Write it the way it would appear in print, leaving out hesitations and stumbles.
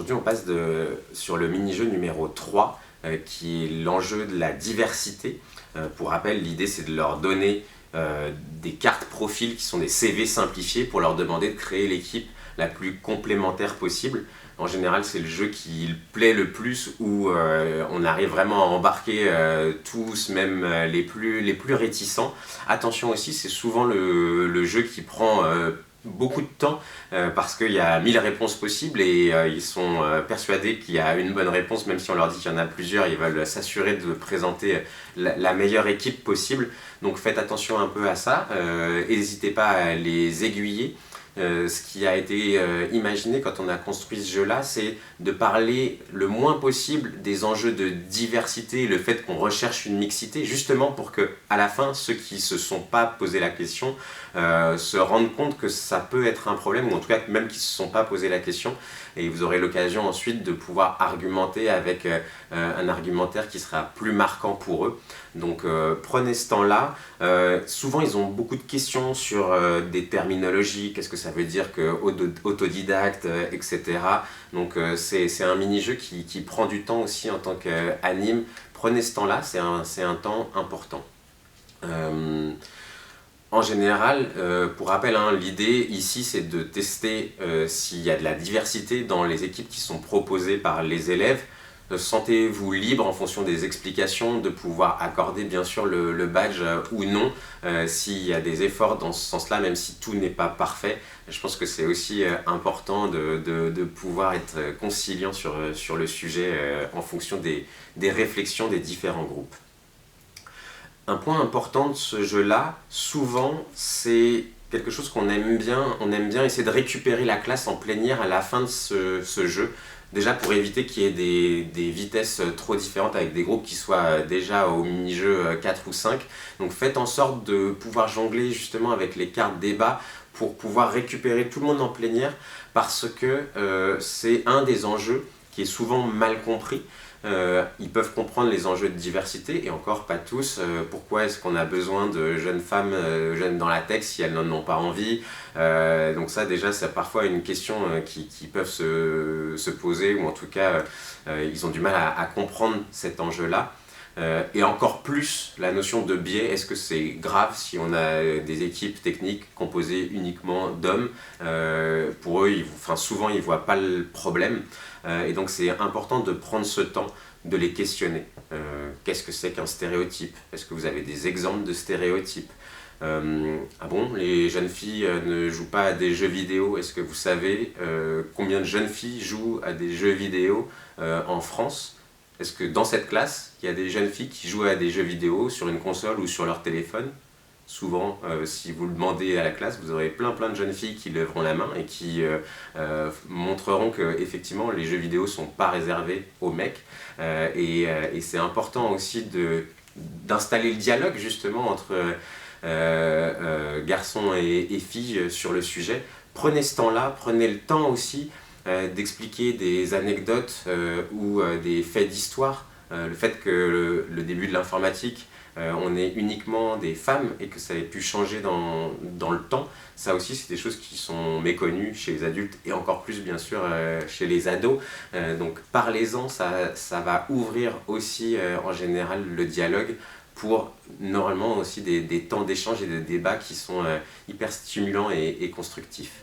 aujourd'hui on passe sur le mini-jeu numéro 3 qui est l'enjeu de la diversité. Pour rappel, l'idée c'est de leur donner des cartes profils qui sont des CV simplifiés pour leur demander de créer l'équipe la plus complémentaire possible. En général, c'est le jeu qui plaît le plus, où on arrive vraiment à embarquer tous, même les plus réticents. Attention aussi, c'est souvent le jeu qui prend beaucoup de temps parce qu'il y a 1000 réponses possibles et ils sont persuadés qu'il y a une bonne réponse, même si on leur dit qu'il y en a plusieurs. Ils veulent s'assurer de présenter la meilleure équipe possible. Donc faites attention un peu à ça, n'hésitez pas à les aiguiller. Ce qui a été imaginé quand on a construit ce jeu-là, c'est de parler le moins possible des enjeux de diversité, le fait qu'on recherche une mixité, justement pour que, à la fin, ceux qui ne se sont pas posé la question se rendent compte que ça peut être un problème, ou en tout cas même qui ne se sont pas posé la question, et vous aurez l'occasion ensuite de pouvoir argumenter avec un argumentaire qui sera plus marquant pour eux. Donc prenez ce temps-là. Souvent ils ont beaucoup de questions sur des terminologies, qu'est-ce que ça veut dire que autodidacte, etc. Donc c'est un mini-jeu qui prend du temps aussi en tant qu'anime. Prenez ce temps-là, c'est un temps important. En général, pour rappel, l'idée ici c'est de tester s'il y a de la diversité dans les équipes qui sont proposées par les élèves. Sentez-vous libre en fonction des explications de pouvoir accorder bien sûr le badge ou non s'il y a des efforts dans ce sens-là, même si tout n'est pas parfait. Je pense que c'est aussi important de pouvoir être conciliant sur le sujet en fonction des réflexions des différents groupes. Un point important de ce jeu-là, souvent, c'est quelque chose qu'on aime bien. On aime bien essayer de récupérer la classe en plénière à la fin de ce jeu. Déjà pour éviter qu'il y ait des vitesses trop différentes avec des groupes qui soient déjà au mini-jeu 4 ou 5. Donc faites en sorte de pouvoir jongler justement avec les cartes débat pour pouvoir récupérer tout le monde en plénière, parce que c'est un des enjeux qui est souvent mal compris. Ils peuvent comprendre les enjeux de diversité, et encore pas tous. Pourquoi est-ce qu'on a besoin de jeunes femmes jeunes dans la tech si elles n'en ont pas envie? Donc ça déjà c'est parfois une question qui peuvent se poser, ou en tout cas ils ont du mal à comprendre cet enjeu-là. Et encore plus la notion de biais. Est-ce que c'est grave si on a des équipes techniques composées uniquement d'hommes? Pour eux, souvent ils ne voient pas le problème. Et donc c'est important de prendre ce temps de les questionner. Qu'est-ce que c'est qu'un stéréotype? Est-ce que vous avez des exemples de stéréotypes? Ah bon, les jeunes filles ne jouent pas à des jeux vidéo? Est-ce que vous savez combien de jeunes filles jouent à des jeux vidéo en France? Est-ce que dans cette classe, il y a des jeunes filles qui jouent à des jeux vidéo sur une console ou sur leur téléphone? Souvent, si vous le demandez à la classe, vous aurez plein de jeunes filles qui lèveront la main et qui montreront que effectivement les jeux vidéo ne sont pas réservés aux mecs. Et c'est important aussi d'installer le dialogue justement entre garçons et filles sur le sujet. Prenez ce temps-là, prenez le temps aussi d'expliquer des anecdotes ou des faits d'histoire. Le fait que le début de l'informatique, on est uniquement des femmes et que ça ait pu changer dans le temps, ça aussi c'est des choses qui sont méconnues chez les adultes et encore plus bien sûr chez les ados. Donc parlez-en, ça va ouvrir aussi en général le dialogue pour normalement aussi des temps d'échange et de débat qui sont hyper stimulants et constructifs.